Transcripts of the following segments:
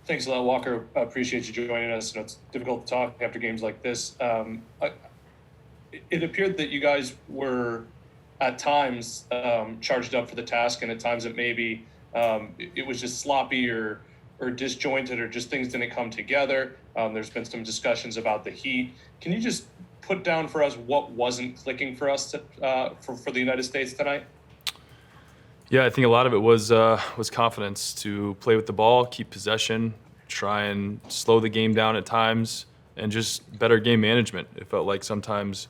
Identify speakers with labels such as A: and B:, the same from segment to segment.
A: Thanks a lot, Walker. I appreciate you joining us. You know, it's difficult to talk after games like this. It appeared that you guys were at times charged up for the task, and at times it maybe it was just sloppy or disjointed, or just things didn't come together. There's been some discussions about the heat. Can you just put down for us what wasn't clicking for us for the United States tonight?
B: Yeah, I think a lot of it was confidence to play with the ball, keep possession, try and slow the game down at times, and just better game management. It felt like sometimes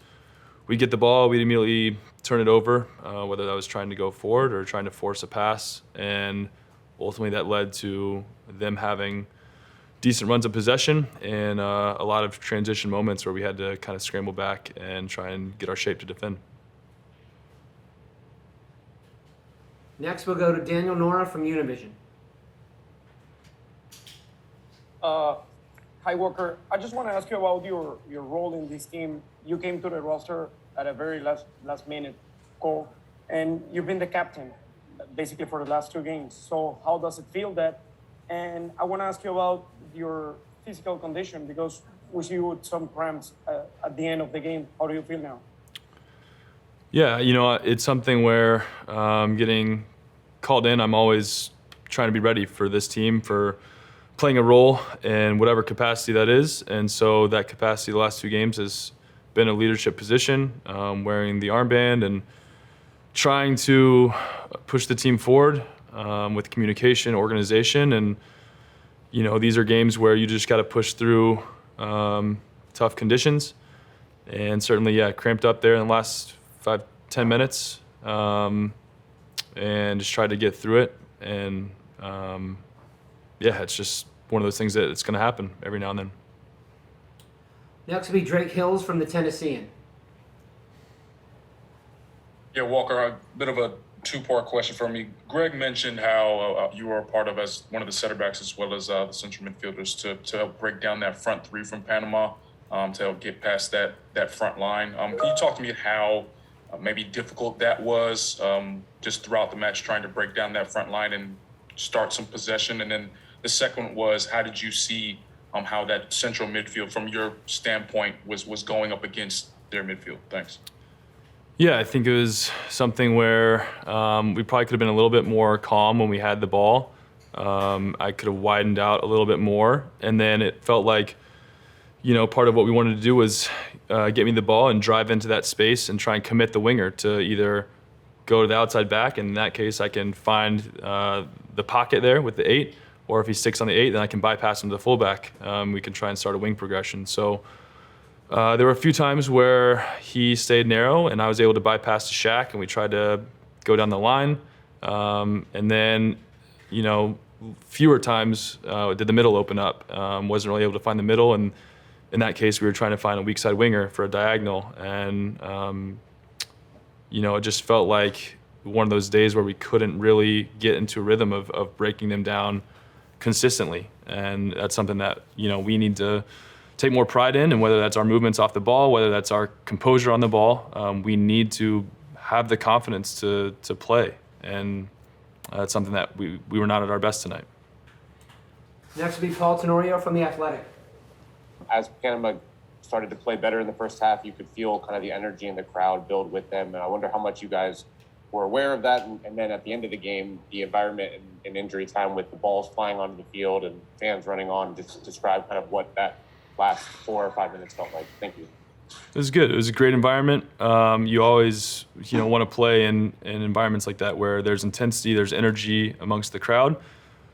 B: we'd get the ball, we'd immediately turn it over, whether that was trying to go forward or trying to force a pass, and ultimately that led to them having decent runs of possession and a lot of transition moments where we had to kind of scramble back and try and get our shape to defend.
C: Next, we'll go to Daniel Nora from Univision.
D: Hi, Walker. I just want to ask you about your role in this team. You came to the roster at a very last minute call, and you've been the captain basically for the last two games. So how does it feel that? And I want to ask you about your physical condition, because we see you with some cramps at the end of the game. How do you feel now?
B: Yeah, it's something where getting called in, I'm always trying to be ready for this team, for playing a role in whatever capacity that is. And so that capacity the last two games has been a leadership position, wearing the armband and trying to push the team forward with communication, organization. And, these are games where you just got to push through tough conditions. And certainly, cramped up there in the last 5-10 minutes, and just tried to get through it. And it's just one of those things that it's going to happen every now and then.
C: Next will be Drake Hills from the Tennessean.
E: Yeah, Walker, a bit of a two-part question for me. Greg mentioned how you were a part of as one of the center backs as well as the central midfielders to help break down that front three from Panama, to help get past that front line. Can you talk to me how maybe difficult that was just throughout the match, trying to break down that front line and start some possession? And then the second was, how did you see how that central midfield from your standpoint was going up against their midfield? Thanks.
B: Yeah, I think it was something where we probably could have been a little bit more calm when we had the ball. I could have widened out a little bit more. And then it felt like, part of what we wanted to do was get me the ball and drive into that space and try and commit the winger to either go to the outside back. And in that case, I can find the pocket there with the 8, or if he sticks on the 8, then I can bypass him to the fullback. We can try and start a wing progression. So there were a few times where he stayed narrow and I was able to bypass the Shaq, and we tried to go down the line. And then, fewer times did the middle open up. Wasn't really able to find the middle, and in that case, we were trying to find a weak side winger for a diagonal. And, it just felt like one of those days where we couldn't really get into a rhythm of breaking them down consistently. And that's something that, we need to take more pride in, and whether that's our movements off the ball, whether that's our composure on the ball, we need to have the confidence to play. And that's something that we were not at our best tonight.
C: Next will be Paul Tenorio from The Athletic.
F: As Panama started to play better in the first half, you could feel kind of the energy in the crowd build with them. And I wonder how much you guys were aware of that. And then at the end of the game, the environment and injury time with the balls flying onto the field and fans running on, just describe kind of what that last 4 or 5 minutes felt like. Thank you.
B: It was good. It was a great environment. You always, want to play in environments like that where there's intensity, there's energy amongst the crowd.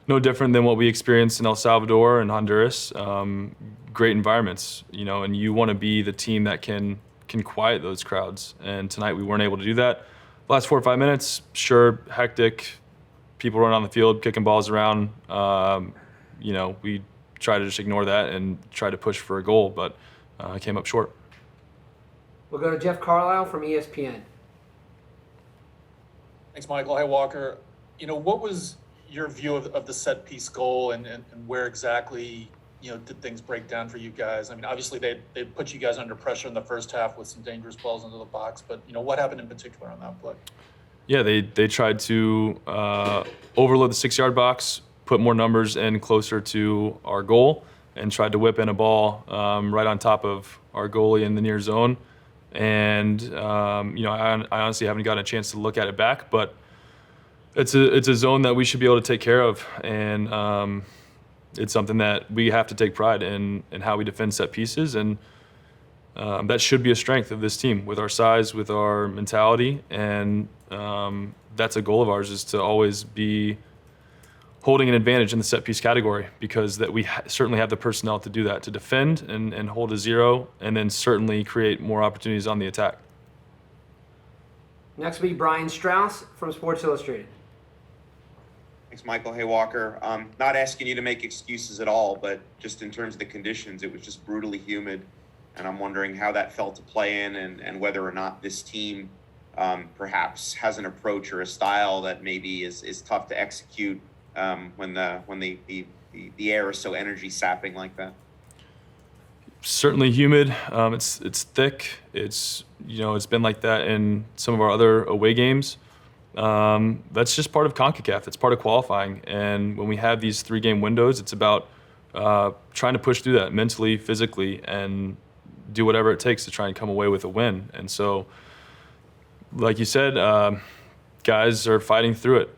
B: No different than what we experienced in El Salvador and Honduras. Great environments, and you want to be the team that can quiet those crowds. And tonight we weren't able to do that. Last 4 or 5 minutes, sure, hectic. People running on the field, kicking balls around. We try to just ignore that and try to push for a goal, but came up short.
C: We'll go to Jeff Carlisle from ESPN.
G: Thanks, Michael. Hey, Walker. What was your view of the set piece goal and where exactly, did things break down for you guys? I mean, obviously they put you guys under pressure in the first half with some dangerous balls into the box, but, what happened in particular on that play?
B: Yeah, they tried to overload the 6-yard box, put more numbers in closer to our goal and tried to whip in a ball right on top of our goalie in the near zone. And I honestly haven't gotten a chance to look at it back, but it's a zone that we should be able to take care of, and it's something that we have to take pride in how we defend set pieces, and that should be a strength of this team with our size, with our mentality, and that's a goal of ours, is to always be holding an advantage in the set piece category, because that we certainly have the personnel to do that, to defend and hold a zero, and then certainly create more opportunities on the attack.
C: Next will be Brian Strauss from Sports Illustrated.
H: Thanks, Michael. Hey, Walker. Not asking you to make excuses at all, but just in terms of the conditions, it was just brutally humid. And I'm wondering how that felt to play in, and whether or not this team perhaps has an approach or a style that maybe is tough to execute when the air is so energy sapping like that.
B: Certainly humid. It's thick. It's been like that in some of our other away games. That's just part of CONCACAF. It's part of qualifying. And when we have these 3-game windows, it's about trying to push through that mentally, physically, and do whatever it takes to try and come away with a win. And so, like you said, guys are fighting through it.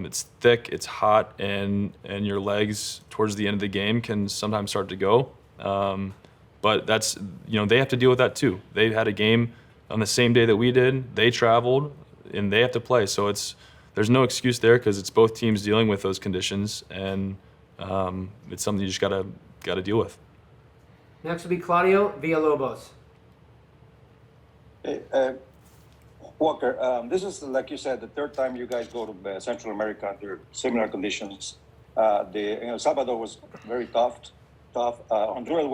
B: It's thick, it's hot, and your legs towards the end of the game can sometimes start to go. But that's, they have to deal with that too. They had a game on the same day that we did. They traveled, and they have to play. So there's no excuse there, because it's both teams dealing with those conditions, and it's something you just gotta deal with.
C: Next will be Claudio Villalobos.
I: Hey, Walker, this is, like you said, the third time you guys go to Central America under similar conditions. Salvador was very tough. Honduras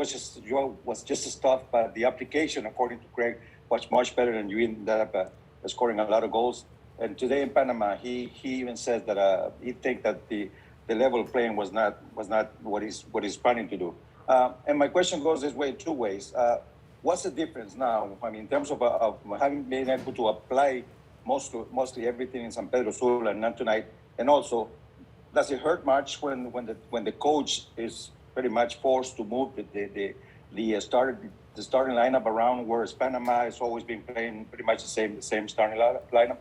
I: was just as tough, but the application, according to Greg, was much better, and you ended up scoring a lot of goals. And today in Panama, he even says that he thinks that the level of playing was not what he's planning to do. And my question goes this way, 2 ways. What's the difference now? I mean, in terms of having been able to apply mostly everything in San Pedro Sula and not tonight, and also, does it hurt much when the coach is pretty much forced to move the starting lineup around, whereas Panama has always been playing pretty much the same starting lineup?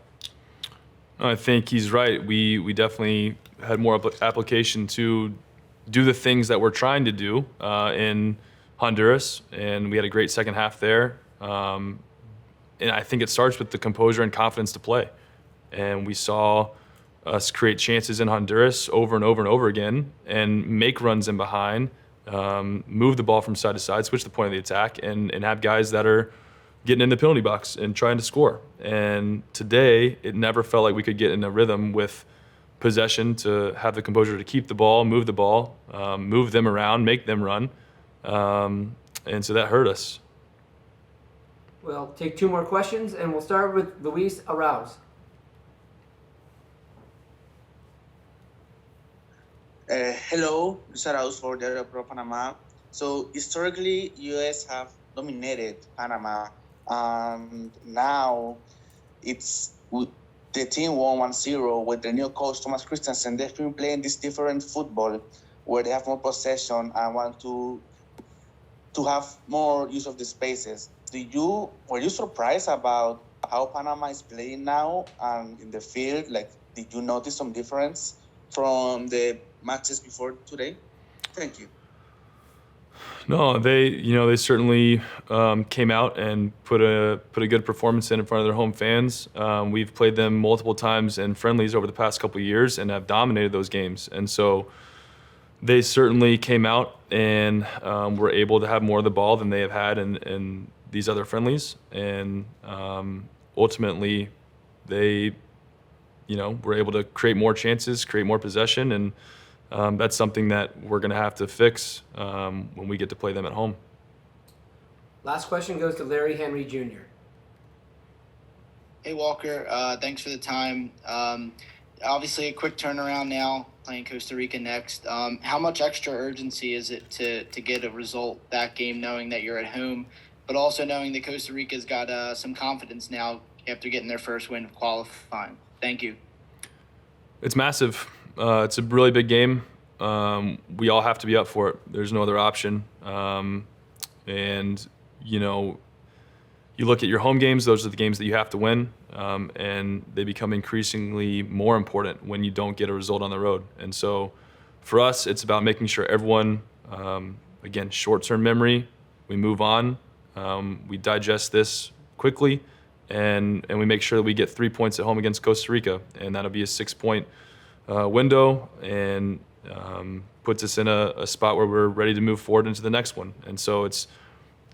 B: I think he's right. We definitely had more application to do the things that we're trying to do in Honduras, and we had a great second half there. And I think it starts with the composure and confidence to play. And we saw us create chances in Honduras over and over and over again, and make runs in behind, move the ball from side to side, switch the point of the attack, and have guys that are getting in the penalty box and trying to score. And today, it never felt like we could get in a rhythm with possession, to have the composure to keep the ball, move them around, make them run. And so that hurt us.
C: We'll take 2 more questions, and we'll start with Luis Arauz.
J: Hello, Luis Arauz for the Pro Panama. So historically, US have dominated Panama, and now the team won 1-0 with the new coach Thomas Christensen. They've been playing this different football where they have more possession and want to have more use of the spaces. Were you surprised about how Panama is playing now and in the field? Like, did you notice some difference from the matches before today? Thank you.
B: No, they certainly came out and put a good performance in front of their home fans. We've played them multiple times in friendlies over the past couple of years and have dominated those games. And so they certainly came out and were able to have more of the ball than they have had in these other friendlies. And ultimately, they were able to create more chances, create more possession, and that's something that we're going to have to fix when we get to play them at home.
C: Last question goes to Larry Henry Jr.
K: Hey, Walker. Thanks for the time. Obviously, a quick turnaround now, playing Costa Rica next. How much extra urgency is it to get a result that game, knowing that you're at home, but also knowing that Costa Rica's got some confidence now after getting their first win of qualifying? Thank you.
B: It's massive. It's a really big game. We all have to be up for it. There's no other option. And, you know, you look at your home games, those are the games that you have to win. And they become increasingly more important when you don't get a result on the road. And so for us, it's about making sure everyone, again, short-term memory, we move on, we digest this quickly, and we make sure that we get 3 points at home against Costa Rica. And that'll be a 6-point window, and puts us in a spot where we're ready to move forward into the next one. And so it's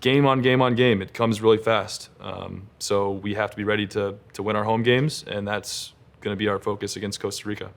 B: game on game on game. It comes really fast. So we have to be ready to win our home games, and that's going to be our focus against Costa Rica.